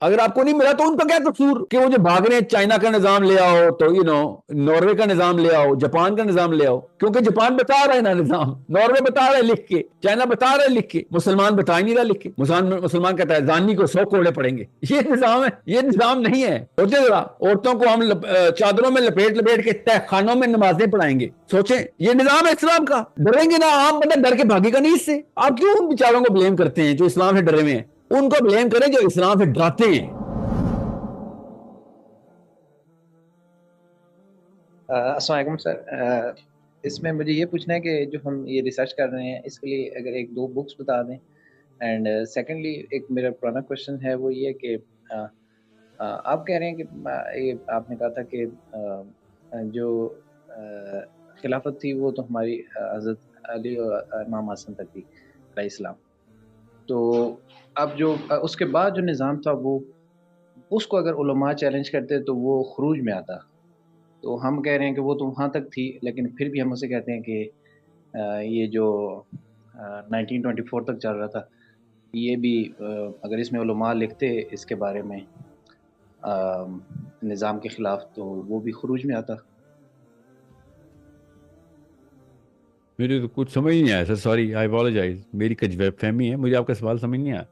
اگر آپ کو نہیں ملا تو ان کا کیا قصور کہ وہ جو بھاگ رہے ہیں چائنا کا نظام لے آؤ, تو ناروے کا نظام لے آؤ, جاپان کا نظام لے آؤ, کیونکہ جاپان بتا رہا ہے نا نظام, ناروے بتا رہا ہے لکھ کے, چائنا بتا رہا ہے لکھ کے, مسلمان بتا ہی نہیں رہا لکھ کے. مسلمان کہتا ہے زانی کو 100 کوڑے پڑیں گے. یہ نظام ہے, یہ نظام نہیں ہے. سوچیں ذرا, عورتوں کو ہم چادروں میں لپیٹ کے تہ خانوں میں نمازیں پڑھائیں گے, سوچیں یہ نظام ہے اسلام کا. ڈریں گے نا, عام بندہ ڈر کے بھاگے گا نہیں اس سے. آپ کیوں ان بیچاروں کو بلیم کرتے ہیں جو اسلام سے ڈرے ہوئے ہیں؟ ان کو بلیم کریں جو اسلام سے ڈراتے ہیں. السلام علیکم سر. اس میں مجھے یہ پوچھنا ہے کہ جو ہم یہ ریسرچ کر رہے ہیں اس کے لیے اگر ایک دو بکس بتا دیں. اینڈ سیکنڈلی ایک میرا پرانا کوشچن ہے وہ یہ کہ آپ کہہ رہے ہیں کہ آپ نے کہا تھا کہ جو خلافت تھی وہ تو ہماری حضرت علی اور امام حسن تک تھی علیہ السلام. تو اب جو اس کے بعد جو نظام تھا وہ اس کو اگر علماء چیلنج کرتے تو وہ خروج میں آتا. تو ہم کہہ رہے ہیں کہ وہ تو وہاں تک تھی, لیکن پھر بھی ہم اسے کہتے ہیں کہ یہ جو 1924 تک چل رہا تھا یہ بھی اگر اس میں علماء لکھتے اس کے بارے میں نظام کے خلاف تو وہ بھی خروج میں آتا. میرے تو کچھ سمجھ نہیں آیا سر, سوری, آئی اپولوجائز, میری کچھ فہمی ہے, مجھے آپ کا سوال سمجھ نہیں آیا.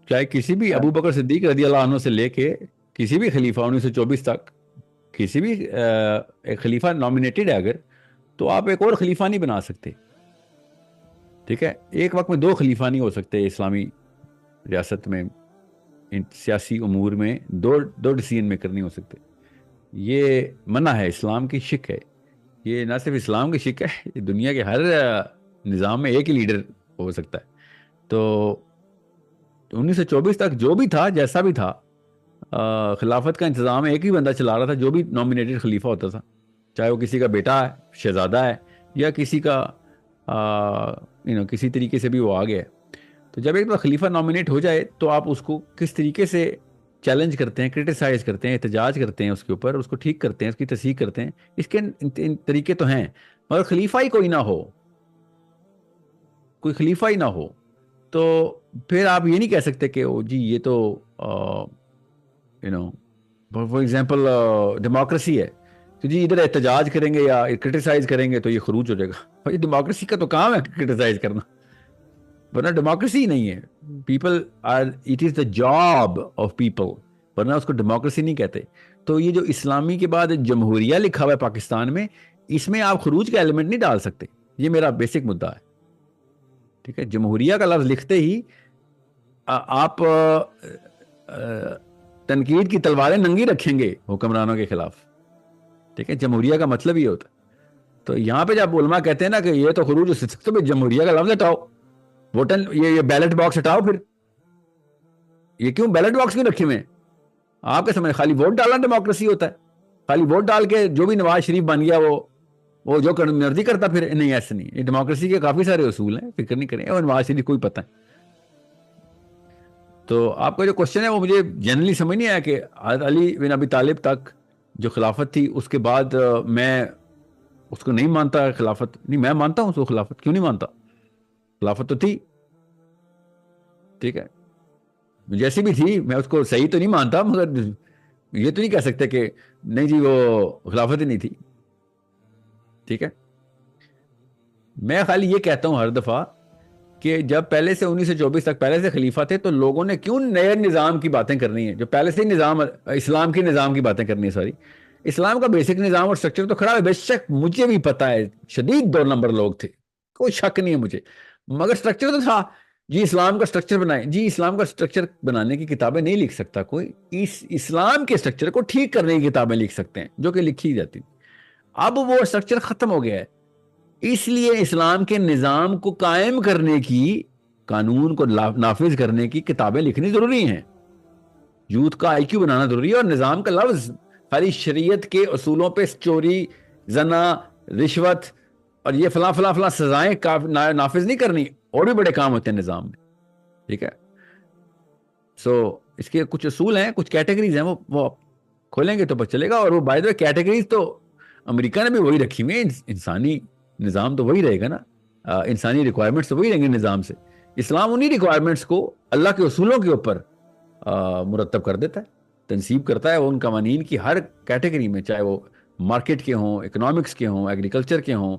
چاہے کسی بھی ابو بکر صدیق رضی اللہ عنہ سے لے کے کسی بھی خلیفہ 1924 تک کسی بھی ایک خلیفہ نامینیٹڈ ہے اگر, تو آپ ایک اور خلیفہ نہیں بنا سکتے. ٹھیک ہے, ایک وقت میں 2 خلیفہ نہیں ہو سکتے اسلامی ریاست میں, سیاسی امور میں 2 ڈیسیژن میکر نہیں ہو سکتے. یہ منع ہے, اسلام کی شک ہے. یہ نہ صرف اسلام کی شک ہے, یہ دنیا کے ہر نظام میں ایک ہی لیڈر ہو سکتا ہے. تو 1924 تک جو بھی تھا, جیسا بھی تھا, خلافت کا انتظام ایک ہی بندہ چلا رہا تھا, جو بھی نامینیٹڈ خلیفہ ہوتا تھا, چاہے وہ کسی کا بیٹا ہے, شہزادہ ہے, یا کسی کا کسی طریقے سے بھی وہ آ گیا. تو جب ایک بار خلیفہ نامینیٹ ہو جائے تو آپ اس کو کس طریقے سے چیلنج کرتے ہیں, کرٹیسائز کرتے ہیں, احتجاج کرتے ہیں اس کے اوپر, اس کو ٹھیک کرتے ہیں, اس کی تصحیح کرتے ہیں, اس کے ان طریقے تو ہیں. مگر خلیفہ ہی کوئی نہ ہو, کوئی خلیفہ ہی نہ ہو, تو پھر آپ یہ نہیں کہہ سکتے کہ جی یہ تو فار ایگزامپل ڈیموکریسی ہے, تو جی ادھر احتجاج کریں گے یا کرٹیسائز کریں گے تو یہ خروج ہو جائے گا. بھائی ڈیموکریسی کا تو کام ہے کرٹیسائز کرنا, ورنہ ڈیموکریسی نہیں ہے. People are, it is the job of people, ورنہ اس کو ڈیموکریسی نہیں کہتے. تو یہ جو اسلامی کے بعد جمہوریہ لکھا ہوا ہے پاکستان میں, اس میں آپ خروج کا ایلیمنٹ نہیں ڈال سکتے. یہ میرا بیسک مدعا ہے. ٹھیک ہے, جمہوریہ کا لفظ لکھتے ہی آپ تنقید کی تلواریں ننگی رکھیں گے حکمرانوں کے خلاف. ٹھیک ہے, جمہوریہ کا مطلب یہ ہوتا ہے. تو یہاں پہ جب علماء کہتے ہیں نا کہ یہ تو خروج ہو سکتا ہے, جمہوریہ کا لفظ ہٹاؤ, ووٹن یہ بیلٹ باکس ہٹاؤ. پھر یہ کیوں بیلٹ باکس کیوں رکھے ہوئے ہیں؟ آپ کے سمجھ خالی ووٹ ڈالنا ڈیموکریسی ہوتا ہے؟ خالی ووٹ ڈال کے جو بھی نواز شریف بن گیا وہ جو مرضی کرتا, پھر نہیں, ایسے نہیں. یہ ڈیموکریسی کے کافی سارے اصول ہیں, فکر نہیں کریں. اور نواز شریف کو بھی پتہ ہے. تو آپ کا جو کوشچن ہے وہ مجھے جنرلی سمجھ نہیں آیا کہ حضرت علی بن ابی طالب تک جو خلافت تھی اس کے بعد میں اس کو نہیں مانتا خلافت. نہیں, میں مانتا ہوں اس کو خلافت. کیوں نہیں مانتا؟ خلافت تو تھی. ٹھیک ہے, جیسی بھی تھی, میں اس کو صحیح تو نہیں مانتا, مگر یہ تو نہیں کہہ سکتے کہ نہیں جی وہ خلافت ہی نہیں تھی. ٹھیک ہے, میں خالی یہ کہتا ہوں ہر دفعہ کہ جب پہلے سے 1924 تک پہلے سے خلیفہ تھے تو لوگوں نے کیوں نئے نظام کی باتیں کرنی ہیں, جو پہلے سے نظام اسلام کے نظام کی باتیں کرنی ہے. سوری, اسلام کا بیسک نظام اور سٹرکچر تو کھڑا ہے, بے شک مجھے بھی پتا ہے, شدید 2 نمبر لوگ تھے, کوئی شک نہیں ہے مجھے, مگر سٹرکچر تو تھا. جی اسلام کا سٹرکچر بنائیں, جی اسلام کا سٹرکچر بنانے کی کتابیں نہیں لکھ سکتا کوئی, اسلام کے سٹرکچر کو ٹھیک کرنے کی کتابیں لکھ سکتے ہیں جو کہ لکھی جاتی. اب وہ سٹرکچر ختم ہو گیا ہے, اس لیے اسلام کے نظام کو قائم کرنے کی, قانون کو نافذ کرنے کی کتابیں لکھنی ضروری ہیں. یوتھ کا آئی کیو بنانا ضروری ہے. اور نظام کا لفظ خالی شریعت کے اصولوں پہ چوری, زنا, رشوت اور یہ فلاں فلاں فلاں سزائیں نافذ نہیں کرنی, اور بھی بڑے کام ہوتے ہیں نظام میں. ٹھیک ہے, سو اس کے کچھ اصول ہیں, کچھ کیٹیگریز ہیں, وہ کھولیں گے تو پتہ چلے گا. اور وہ بائی دا وے کیٹیگریز تو امریکہ نے بھی وہی رکھی ہوئی ہیں. انسانی نظام تو وہی رہے گا نا, انسانی ریکوائرمنٹس تو وہی رہیں گے نظام سے. اسلام انہی ریکوائرمنٹس کو اللہ کے اصولوں کے اوپر مرتب کر دیتا ہے, تنصیب کرتا ہے وہ ان قوانین کی ہر کیٹیگری میں, چاہے وہ مارکیٹ کے ہوں, اکنامکس کے ہوں, ایگریکلچر کے ہوں,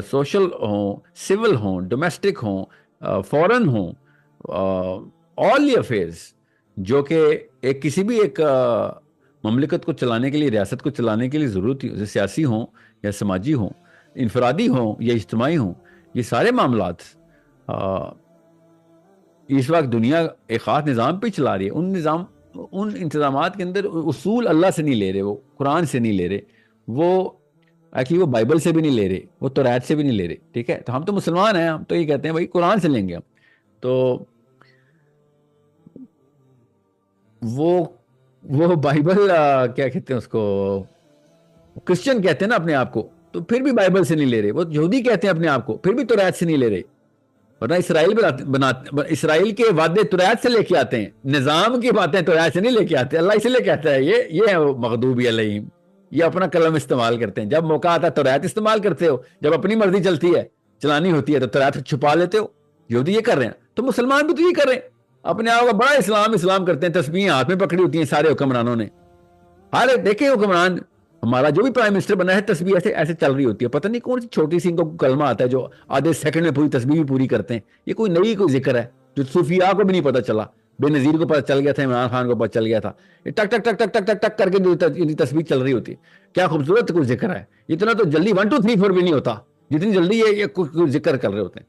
سوشل ہوں, سول ہوں, ڈومیسٹک ہوں, فورن ہوں, آل دی افیئرس جو کہ ایک کسی بھی ایک مملکت کو چلانے کے لیے, ریاست کو چلانے کے لیے ضرورت ہی, سیاسی ہوں یا سماجی ہوں, انفرادی ہوں یا اجتماعی ہوں, یہ سارے معاملات اس وقت دنیا ایک خاص نظام پہ چلا رہی ہے. ان انتظامات کے اندر اصول اللہ سے نہیں لے رہے, وہ قرآن سے نہیں لے رہے, وہ ایکچولی وہ بائبل سے بھی نہیں لے رہے, وہ توریت سے بھی نہیں لے رہے. ٹھیک ہے, تو ہم تو مسلمان ہیں, ہم تو یہ کہتے ہیں بھائی قرآن سے لیں گے ہم. تو وہ بائبل کیا کہتے ہیں اس کو, کرسچن کہتے ہیں نا اپنے آپ کو, تو پھر بھی بائبل سے نہیں لے رہے. وہ یہودی کہتے ہیں اپنے آپ کو, پھر بھی توریت سے نہیں لے رہے. ورنہ اسرائیل کے وعدے توریت سے لے کے آتے ہیں, نظام کی باتیں توریت سے نہیں لے کے آتے. اللہ اس لیے کہتا ہے یہ ہے مغضوب علیہم, یہ اپنا قلم استعمال کرتے ہیں. جب موقع آتا ہے توریت استعمال کرتے ہو, جب اپنی مرضی چلتی ہے چلانی ہوتی ہے تو توریت چھپا لیتے ہو. یہودی یہ کر رہے ہیں, تو مسلمان بھی تو یہ کر رہے ہیں, اپنے آپ کو بڑا اسلام کرتے ہیں, تسبیحیں ہاتھ میں پکڑی ہوتی ہیں سارے حکمرانوں نے. ہر دیکھیں حکمران ہمارا جو بھی پرائم منسٹر بنا ہے, تسبیح ایسے چل رہی ہوتی ہے. پتہ نہیں کون سی چھوٹی سی ان کو کلمہ آتا ہے جو آدھے سیکنڈ میں پوری تسبیح بھی پوری کرتے ہیں. یہ کوئی نئی کوئی ذکر ہے جو صوفیاء کو بھی نہیں پتہ چلا. بے نظیر کو پتہ چل گیا تھا, عمران خان کو پتہ چل گیا تھا, یہ ٹک ٹک ٹک ٹک ٹک ٹک ٹک کر کے تسبیح چل رہی ہوتی ہے. کیا خوبصورت کوئی ذکر ہے. اتنا تو جلدی 1 2 3 4 بھی نہیں ہوتا جتنی جلدی یہ کوئی ذکر کر رہے ہوتے ہیں.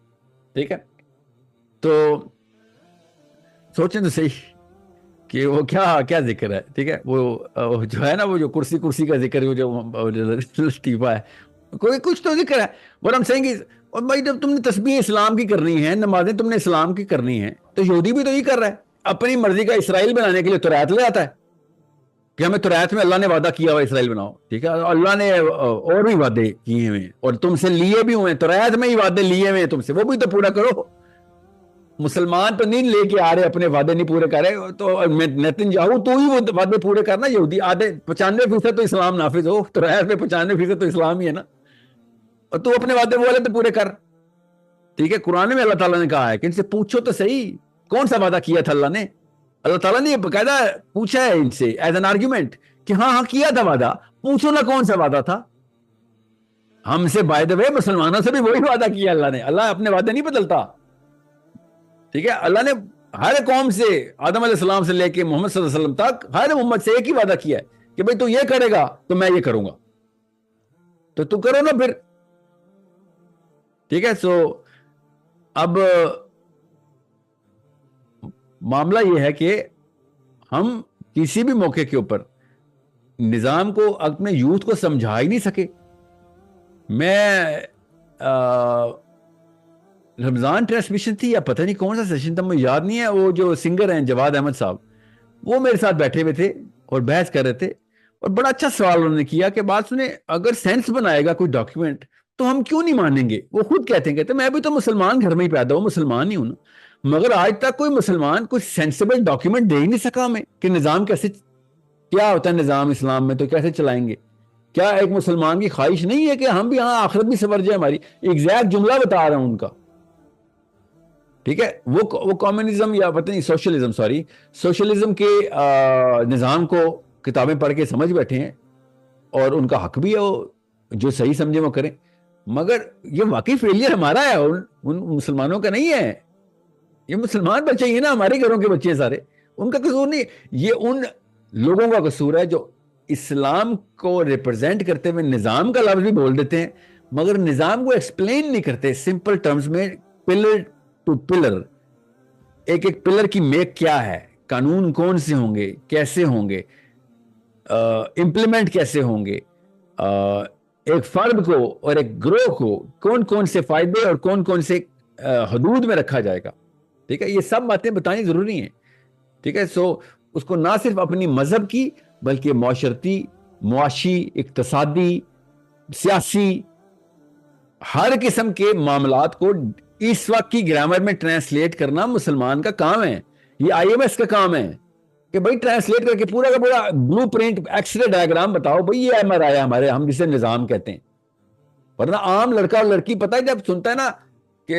ٹھیک ہے, تو سوچیں تو صحیح کہ وہ کیا ذکر ہے. ٹھیک ہے, وہ جو ہے نا, وہ جو کرسی کا ذکر, جو لطیفہ ہے, کوئی کچھ تو ذکر ہے. اور ہم کہیں گے اور بھائی جب تم نے تسبیح اسلام کی کرنی ہے, نمازیں تم نے اسلام کی کرنی ہے, تو یہودی بھی تو یہ کر رہا ہے, اپنی مرضی کا اسرائیل بنانے کے لیے توریت لے آتا ہے کہ ہمیں توریت میں اللہ نے وعدہ کیا ہوا اسرائیل بناؤ. ٹھیک ہے, اللہ نے اور بھی وعدے کیے ہوئے اور تم سے لیے بھی ہوئے, توریت میں ہی وعدے لیے ہوئے تم سے, وہ بھی تو پورا کرو. مسلمان تو نہیں لے کے آ رہے, اپنے وعدے نہیں پورے کر رہے. تو نیتن یاہو تو ہی وہ وعدے پورے کرنا. یہودی آدھے 95% تو اسلام نافذ ہو, توریت میں 95% تو اسلام ہی ہے نا, اور تو اپنے وعدے والے تو پورے کر. ٹھیک ہے, قرآن میں اللہ تعالیٰ نے کہا ہے کہ ان سے پوچھو تو صحیح کون سا وعدہ کیا تھا اللہ نے. اللہ تعالیٰ نے یہ باقاعدہ پوچھا ہے ان سے ایز این آرگیومنٹ کہ ہاں کیا تھا وعدہ, پوچھو نا کون سا وعدہ تھا. ہم سے بائی دا وے مسلمانوں سے بھی وہی وعدہ کیا اللہ نے. اللہ اپنے وعدے نہیں بدلتا. ٹھیک ہے, اللہ نے ہر قوم سے, آدم علیہ السلام سے لے کے محمد صلی اللہ علیہ وسلم تک, ہر امت سے ایک ہی وعدہ کیا ہے کہ بھئی تو یہ کرے گا تو میں یہ کروں گا, تو کرو نا پھر. ٹھیک ہے, سو اب معاملہ یہ ہے کہ ہم کسی بھی موقع کے اوپر نظام کو اپنے یوتھ کو سمجھا ہی نہیں سکے. میں رمضان ٹرانسمیشن تھی یا پتہ نہیں کون سا سیشن تھا, مجھے یاد نہیں ہے, وہ جو سنگر ہیں جواد احمد صاحب, وہ میرے ساتھ بیٹھے ہوئے تھے اور بحث کر رہے تھے, اور بڑا اچھا سوال انہوں نے کیا کہ بات سنیں, اگر سینس بنائے گا کوئی ڈاکیومنٹ تو ہم کیوں نہیں مانیں گے. وہ خود کہتے ہیں میں بھی تو مسلمان گھر میں ہی پیدا ہوں, مسلمان ہی ہوں نا, مگر آج تک کوئی مسلمان کوئی سینسیبل ڈاکیومنٹ دے ہی نہیں سکا ہمیں کہ نظام کیسے, کیا ہوتا ہے نظام اسلام میں, تو کیسے چلائیں گے. کیا ایک مسلمان کی خواہش نہیں ہے کہ ہم بھی ہاں آخرت بھی سنور جائے ہماری. ایگزیکٹ جملہ بتا رہا ہوں ان کا. ٹھیک ہے, وہ کمیونزم یا پتہ نہیں سوشلزم کے نظام کو کتابیں پڑھ کے سمجھ بیٹھے ہیں, اور ان کا حق بھی ہے, وہ جو صحیح سمجھے وہ کریں, مگر یہ واقعی فیلئر ہمارا ہے, ان مسلمانوں کا نہیں ہے. یہ مسلمان بچے ہی نا, ہمارے گھروں کے بچے سارے, ان کا قصور نہیں. یہ ان لوگوں کا قصور ہے جو اسلام کو ریپرزینٹ کرتے ہوئے نظام کا لفظ بھی بول دیتے ہیں, مگر نظام کو ایکسپلین نہیں کرتے سمپل ٹرمز میں, پلر ٹو پلر. ایک پلر کی میک کیا ہے, قانون کون سے ہوں گے, کیسے ہوں گے, امپلیمنٹ کیسے ہوں گے, ایک فرد کو اور ایک گروہ کو کون کون سے فائدے اور کون کون سے حدود میں رکھا جائے گا. ٹھیک ہے, یہ سب باتیں بتانی ضروری ہیں. ٹھیک ہے, سو اس کو نہ صرف اپنی مذہب کی بلکہ معاشرتی, معاشی, اقتصادی, سیاسی, ہر قسم کے معاملات کو اس وقت کی گرامر میں ٹرانسلیٹ کرنا مسلمان کا کام ہے. یہ آئی ایم ایس کا کام ہے کہ بھائی ٹرانسلیٹ کر کے پورا کا پورا blue print X ray diagram بتاؤ, بھائی یہ ایم آر آئی ہمارے, ہم جسے نظام کہتے ہیں. ورنہ عام لڑکا اور لڑکی پتہ ہے جب سنتا ہے نا کہ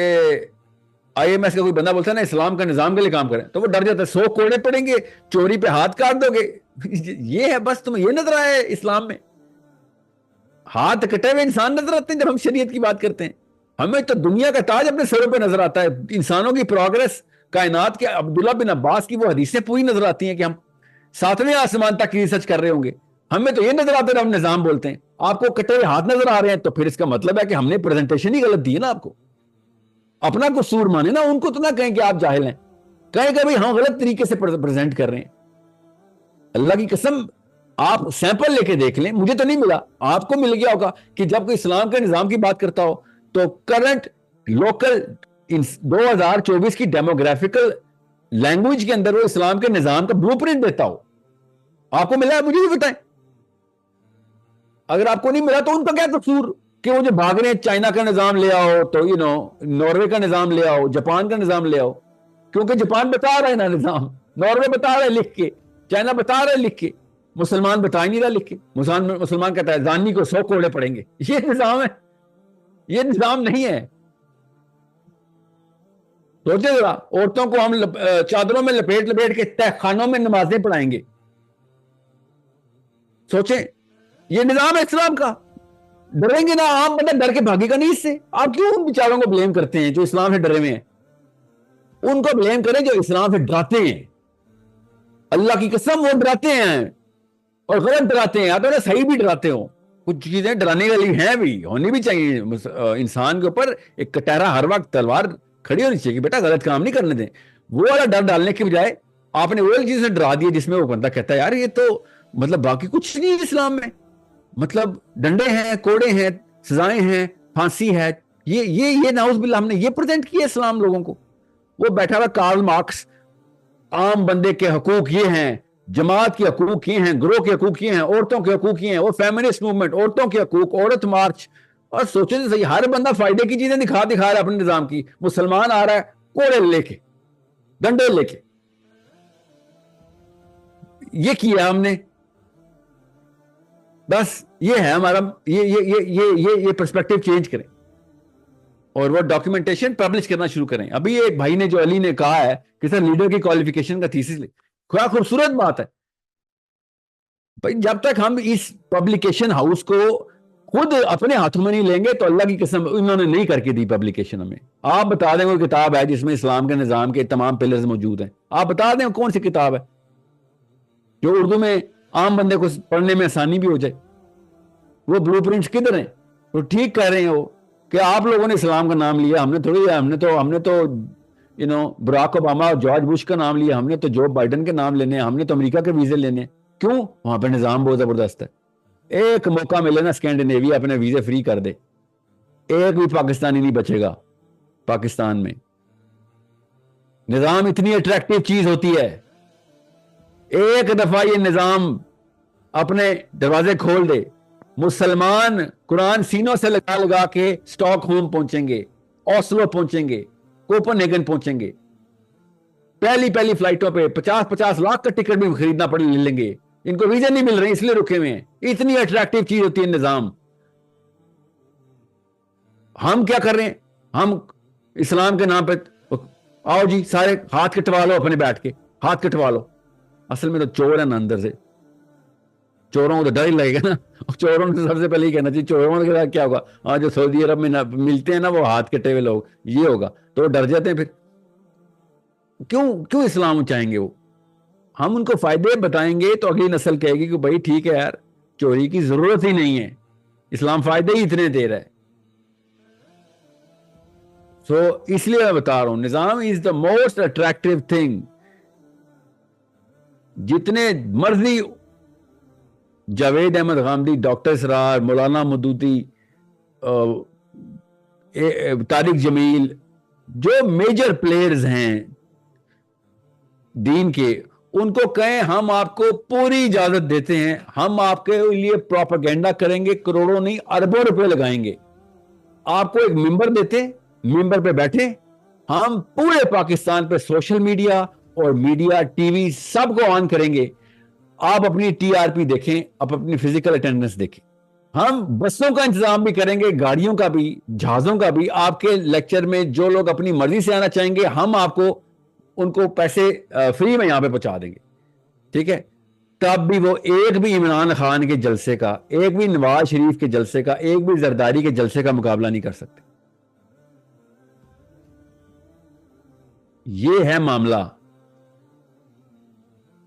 IMS کا کوئی بندہ بولتا ہے نا اسلام کا نظام کے لیے کام کریں تو وہ ڈر جاتا ہے, 100 کوڑے پڑیں گے, چوری پہ ہاتھ کاٹ دو گے. یہ ہے بس, تمہیں یہ نظر آیا ہے اسلام میں؟ ہاتھ کٹے ہوئے انسان نظر آتے ہیں جب ہم شریعت کی بات کرتے ہیں. ہمیں تو دنیا کا تاج اپنے سروں پہ نظر آتا ہے, انسانوں کی پروگرس, کائنات کے عبداللہ بن عباس کی وہ حدیثیں پوری نظر آتی ہیں کہ ہم 7ویں آسمان تک ریسرچ کر رہے ہوں گے. ہمیں تو یہ نظر آتا ہے ہم نظام بولتے ہیں, آپ کو کٹے ہوئے ہاتھ نظر آ رہے ہیں, تو پھر اس کا مطلب ہے کہ ہم نے پریزنٹیشن ہی غلط دی ہے نا آپ کو. اپنا قصور مانے نا, ان کو تو نہ کہیں کہ آپ جاہل ہیں, کہیں کہ بھئی ہم غلط طریقے سے پریزنٹ کر رہے ہیں. اللہ کی قسم آپ سیمپل لے کے دیکھ لیں, مجھے تو نہیں ملا, آپ کو مل گیا ہوگا کہ جب کوئی اسلام کے نظام کی بات کرتا ہو تو کرنٹ لوکل 2024 کی ڈیموگرافیکل لینگویج کے اندر وہ اسلام کے نظام کا بلو پرنٹ دیتا ہو. آپ کو ملا ہے, مجھے بھی بتائیں. اگر آپ کو نہیں ملا تو ان کا کیا قصور کہ وہ جو بھاگ رہے ہیں چائنا کا نظام لے آؤ, تو ناروے کا نظام لے آؤ, جاپان کا نظام لے آؤ, کیونکہ جاپان بتا رہا ہے نا نظام, ناروے بتا رہا ہے لکھ کے, چائنا بتا رہا ہے لکھ کے, مسلمان بتا ہی نہیں رہا لکھ کے. مسلمان کہتا ہے زانی کو 100 کوڑے پڑیں گے. یہ نظام ہے؟ یہ نظام نہیں ہے. سوچے ذرا, عورتوں کو ہم چادروں میں لپیٹ کے تہ خانوں میں نمازیں پڑھائیں گے. سوچیں, یہ نظام ہے اسلام کا. ڈریں گے نا, عام بندہ ڈر کے بھاگے گا نہیں اس سے. آپ کیوں ان بیچاروں کو بلیم کرتے ہیں جو اسلام سے ڈرے ہوئے ہیں؟ ان کو بلیم کریں جو اسلام سے ڈراتے ہیں. اللہ کی قسم وہ ڈراتے ہیں, اور غلط ڈراتے ہیں, یا تو صحیح بھی ڈراتے ہوں. کچھ چیزیں ڈرانے والی ہیں بھی, ہونی بھی چاہیے. انسان کے اوپر ایک کٹہرا ہر وقت تلوار کھڑی ہونی چاہیے کہ بیٹا غلط کام نہیں کرنے دیں. وہ والا ڈر ڈالنے کی بجائے آپ نے وہ چیز سے ڈرا دی جس میں وہ بندہ کہتا ہے یار یہ تو مطلب باقی کچھ نہیں ہے اسلام میں, مطلب ڈنڈے ہیں, کوڑے ہیں, سزائیں ہیں, پھانسی ہے. یہ نعوذ باللہ ہم نے یہ پریزنٹ کیا اسلام لوگوں کو. وہ بیٹھا ہوا کارل مارکس, عام بندے کے حقوق یہ ہیں, جماعت کے حقوق یہ ہیں, گروہ کے حقوق یہ ہیں, عورتوں کے حقوق یہ ہیں, وہ فیمنسٹ موومنٹ, عورتوں کے حقوق, عورت مارچ. اور سوچیں تو صحیح, ہر بندہ فائدے کی چیزیں دکھا رہا ہے اپنے نظام کی. مسلمان آ رہا ہے کوڑے لے کے, ڈنڈے لے کے. یہ کیا ہم نے, بس یہ ہے ہمارا, یہ پرسپیکٹیو چینج کریں اور وہ ڈاکیومنٹیشن پبلش کرنا شروع کریں. ابھی ایک بھائی نے جو علی نے کہا ہے کہ سر لیڈر کی کوالیفیکیشن کا تھیسس لے, کیا خوبصورت بات ہے بھائی. جب تک ہم اس پبلیکیشن ہاؤس کو خود اپنے ہاتھوں میں نہیں لیں گے تو اللہ کی قسم انہوں نے نہیں کر کے دی پبلیکیشن ہمیں. آپ بتا دیں کوئی کتاب ہے جس میں اسلام کے نظام کے تمام پلرز موجود ہیں, آپ بتا دیں کون سی کتاب ہے جو اردو میں عام بندے کو پڑھنے میں آسانی بھی ہو جائے. وہ بلو پرنٹس کدھر ہیں؟ وہ ٹھیک کہہ رہے ہیں وہ کہ آپ لوگوں نے اسلام کا نام لیا, ہم نے تھوڑی, ہم نے تو براک اوباما اور جارج بش کا نام لیا, ہم نے تو جو بائیڈن کے نام لینے ہیں, ہم نے تو امریکہ کے ویزے لینے. کیوں؟ وہاں پہ نظام بہت زبردست ہے. ایک موقع ملے نا اسکینڈینیویا اپنے ویزے فری کر دے, ایک بھی پاکستانی نہیں بچے گا پاکستان میں. نظام اتنی اٹریکٹیو چیز ہوتی ہے, ایک دفعہ یہ نظام اپنے دروازے کھول دے, مسلمان قرآن سینوں سے لگا لگا کے سٹاک ہوم پہنچیں گے, اوسلو پہنچیں گے, کوپن ہیگن پہنچیں گے. پہلی فلائٹوں پہ 50 لاکھ کا ٹکٹ بھی خریدنا پڑے لے لیں گے. ان کو ویزے نہیں مل رہے اس لیے رکے ہوئے ہیں. اتنی اٹریکٹیو چیز ہوتی ہے نظام. ہم کیا کر رہے ہیں؟ ہم اسلام کے نام پہ آؤ جی سارے ہاتھ کٹوا لو, اپنے بیٹھ کے ہاتھ کٹوا لو. اصل میں تو چور ہے نا اندر سے, چوروں کو تو ڈر ہی لگے گا نا. چوروں کو سب سے پہلے ہی کہنا چاہیے چوروں کے ساتھ کیا ہوگا, ہاں جو سعودی عرب میں ملتے ہیں نا وہ ہاتھ کٹے ہوئے لوگ, یہ ہوگا تو وہ ڈر جاتے ہیں. پھر کیوں اسلام چاہیں گے وہ؟ ہم ان کو فائدے بتائیں گے تو اگلی نسل کہے گی کہ بھائی ٹھیک ہے یار, چوری کی ضرورت ہی نہیں ہے, اسلام فائدے ہی اتنے دے رہا ہے. سو اس لیے میں بتا رہا ہوں نظام از دا موسٹ اٹریکٹیو تھنگ. جتنے مرضی جاوید احمد غامدی, ڈاکٹر اسرار, مولانا مودودی, طارق جمیل, جو میجر پلیئرز ہیں دین کے, ان کو کہیں ہم آپ کو پوری اجازت دیتے ہیں, ہم آپ کے لیے پروپیگنڈا کریں گے, کروڑوں نہیں اربوں روپے لگائیں گے, آپ کو ایک ممبر دیتے, ممبر پہ بیٹھے, ہم پورے پاکستان پہ سوشل میڈیا اور میڈیا ٹی وی سب کو آن کریں گے, آپ اپنی TRP دیکھیں, آپ اپنی فزیکل اٹینڈنس دیکھیں, ہم بسوں کا انتظام بھی کریں گے، گاڑیوں کا بھی، جہازوں کا بھی. آپ کے لیکچر میں جو لوگ اپنی مرضی سے آنا چاہیں گے ہم آپ کو ان کو پیسے فری میں یہاں پہ پہنچا دیں گے. ٹھیک ہے؟ تب بھی وہ ایک بھی عمران خان کے جلسے کا، ایک بھی نواز شریف کے جلسے کا، ایک بھی زرداری کے جلسے کا مقابلہ نہیں کر سکتے. یہ ہے معاملہ.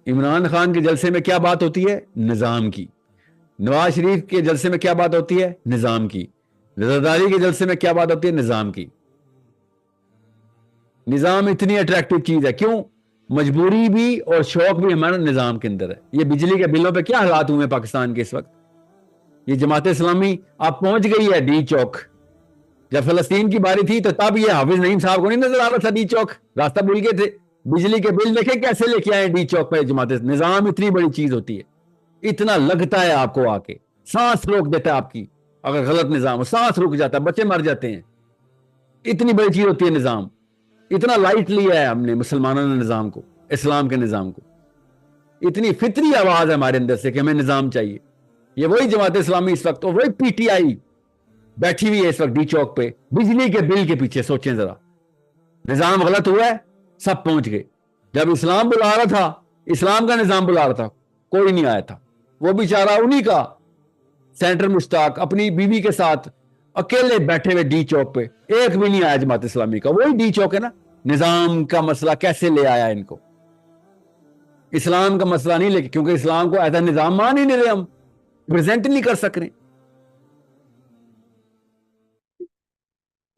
عمران خان کے جلسے میں کیا بات ہوتی ہے؟ نظام کی. نواز شریف کے جلسے میں کیا بات ہوتی ہے؟ نظام کی. زرداری کے جلسے میں کیا بات ہوتی ہے؟ نظام کی. نظام اتنی اٹریکٹو چیز ہے. کیوں؟ مجبوری بھی اور شوق بھی ہمارا نظام کے اندر ہے. یہ بجلی کے بلوں پہ کیا حالات ہوئے پاکستان کے اس وقت؟ یہ جماعت اسلامی آپ پہنچ گئی ہے ڈی چوک. جب فلسطین کی باری تھی تو تب یہ حافظ نعیم صاحب کو نہیں نظر آ رہا تھا ڈی چوک، راستہ بھول گئے تھے. بجلی کے بل دیکھیں کیسے لے کے آئے ڈی چوک پہ جماعت. نظام اتنی بڑی چیز ہوتی ہے، اتنا لگتا ہے آپ کو، آ کے سانس روک دیتا ہے آپ کی. اگر غلط نظام ہو سانس رک جاتا ہے، بچے مر جاتے ہیں. اتنی بڑی چیز ہوتی ہے نظام. اتنا لائٹ لیا ہے ہم نے مسلمانوں نے نظام کو، اسلام کے نظام کو. اتنی فطری آواز ہے ہمارے اندر سے کہ ہمیں نظام چاہیے. یہ وہی جماعت اسلامی اس وقت، اور وہی پی ٹی آئی بیٹھی ہوئی ہے اس وقت ڈی چوک پہ بجلی کے بل کے پیچھے. سوچیں ذرا، نظام غلط ہوا ہے، سب پہنچ گئے. جب اسلام بلا رہا تھا، اسلام کا نظام بلا رہا تھا، کوئی نہیں آیا تھا. وہ بیچارہ انہی کا سینٹر مشتاق اپنی بیوی کے ساتھ اکیلے بیٹھے ہوئے ڈی چوک پہ، ایک بھی نہیں آیا جماعت اسلامی کا. وہی ڈی چوک ہے نا. نظام کا مسئلہ کیسے لے آیا ان کو؟ اسلام کا مسئلہ نہیں لے کے، کیونکہ اسلام کو ایسا نظام مان ہی نہیں رہے، ہم پریزنٹ نہیں کر سک رہے.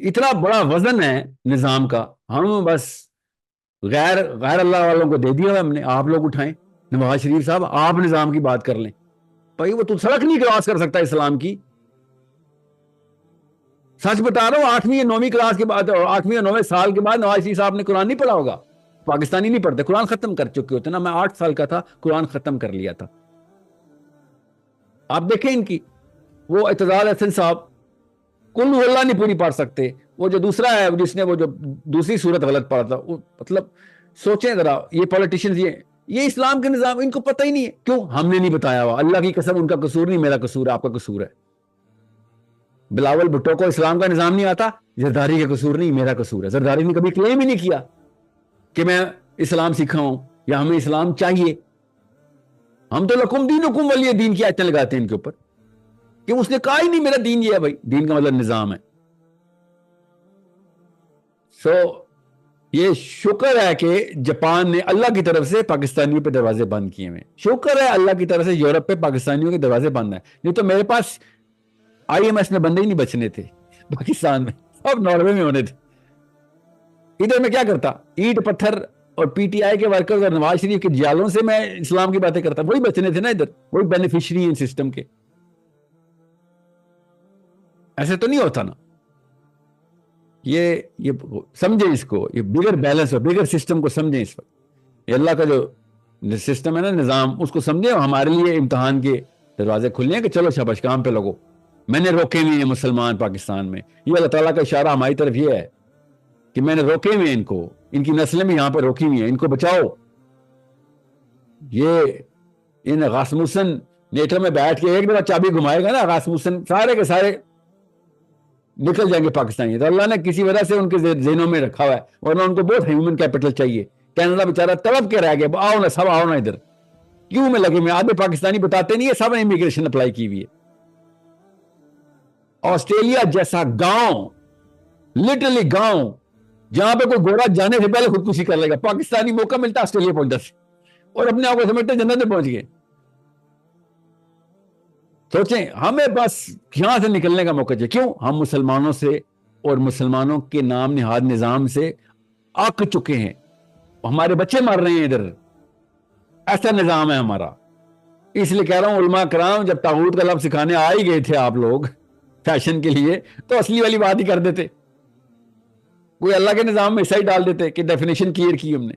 اتنا بڑا وزن ہے نظام کا، ہم بس غیر اللہ والوں کو دے دیا ہم نے. آپ لوگ اٹھائیں. نواز شریف صاحب آپ نظام کی بات کر لیں. بھائی وہ تو سڑک نہیں کراس کر سکتا اسلام کی. سچ بتا رہا ہوں، 8ویں یا 9ویں کلاس کے بعد، 8ویں یا 9ویں سال کے بعد نواز شریف صاحب نے قرآن نہیں پڑھا ہوگا. پاکستانی نہیں پڑھتے، قرآن ختم کر چکے ہوتے نا. میں 8 سال کا تھا، قرآن ختم کر لیا تھا. آپ دیکھیں ان کی، وہ اعتزاز احسن صاحب کل اللہ نہیں پوری پڑھ سکتے. وہ جو دوسرا ہے جس نے وہ جو دوسری صورت غلط پڑھا تھا، مطلب سوچیں ذرا. یہ پولیٹیشنز یہ اسلام کے نظام ان کو پتہ ہی نہیں ہے. کیوں؟ ہم نے نہیں بتایا ہوا. اللہ کی قسم ان کا قصور نہیں، میرا قصور ہے، آپ کا قصور ہے. بلاول بھٹو کو اسلام کا نظام نہیں آتا، زرداری کا قصور نہیں، میرا قصور ہے. زرداری نے کبھی کلیم ہی نہیں کیا کہ میں اسلام سیکھا ہوں یا ہمیں اسلام چاہیے. ہم تو لکم دینکم ولی دین کی آیتیں لگاتے ہیں ان کے اوپر، کہ اس نے کہا ہی نہیں میرا دین یہ ہے. بھائی دین کا مطلب نظام ہے. یہ شکر ہے کہ جاپان نے اللہ کی طرف سے پاکستانیوں پہ دروازے بند کیے ہوئے. شکر ہے اللہ کی طرف سے یورپ پہ پاکستانیوں کے دروازے بند ہیں. نہیں تو میرے پاس IMS میں بندے ہی نہیں بچنے تھے پاکستان میں، اب ناروے میں ہونے تھے. ادھر میں کیا کرتا؟ اینٹ پتھر اور پی ٹی آئی کے ورکرز اور نواز شریف کے جالوں سے میں اسلام کی باتیں کرتا. وہی بچنے تھے نا ادھر، وہی بینیفیشری ہیں سسٹم کے. ایسے تو نہیں ہوتا نا. یہ سمجھیں اس کو، یہ بگر بیلنس اور بگر سسٹم کو سمجھیں. اس وقت یہ اللہ کا جو سسٹم ہے نا، نظام، اس کو سمجھیں. ہمارے لیے امتحان کے دروازے کھلے ہیں کہ چلو شاباش کام پہ لگو. میں نے روکے ہوئے ہیں مسلمان پاکستان میں. یہ اللہ تعالیٰ کا اشارہ ہماری طرف یہ ہے کہ میں نے روکے ہوئے ہیں ان کو. ان کی نسلیں بھی یہاں پہ روکی ہوئی ہیں، ان کو بچاؤ. یہ ان غاسموسن نیٹر میں بیٹھ کے ایک دفعہ چابی گھمائے گا نا، غاسموسن سارے کے سارے نکل جائیں گے پاکستانی. تو اللہ نے کسی وجہ سے ان کے ذہنوں میں رکھا ہوا ہے، ورنہ ان کو بہت ہیومن کیپٹل چاہیے. کینیڈا بیچارہ تڑپ کے رہ گیا، آؤ نا سب آؤ نا ادھر. کیوں میں لگے میں آدھے پاکستانی بتاتے نہیں ہے، سب نے امیگریشن اپلائی کی ہوئی ہے. آسٹریلیا جیسا گاؤں، لٹرلی گاؤں، جہاں پہ کوئی گورا جانے سے پہلے خودکشی کر لے گا، پاکستانی موقع ملتا آسٹریلیا پہنچتا سے، اور اپنے آپ کو سمجھتے جنت میں پہنچ گئے. سوچیں، ہمیں بس یہاں سے نکلنے کا موقع چاہیے. کیوں؟ ہم مسلمانوں سے اور مسلمانوں کے نام نہاد نظام سے اک چکے ہیں. ہمارے بچے مر رہے ہیں ادھر. ایسا نظام ہے ہمارا. اس لیے کہہ رہا ہوں، علماء کرام جب طاغوت کا لفظ سکھانے آ ہی گئے تھے آپ لوگ فیشن کے لیے، تو اصلی والی بات ہی کر دیتے. کوئی اللہ کے نظام میں حصہ ہی ڈال دیتے کہ ڈیفینیشن کلیئر کی ہم نے.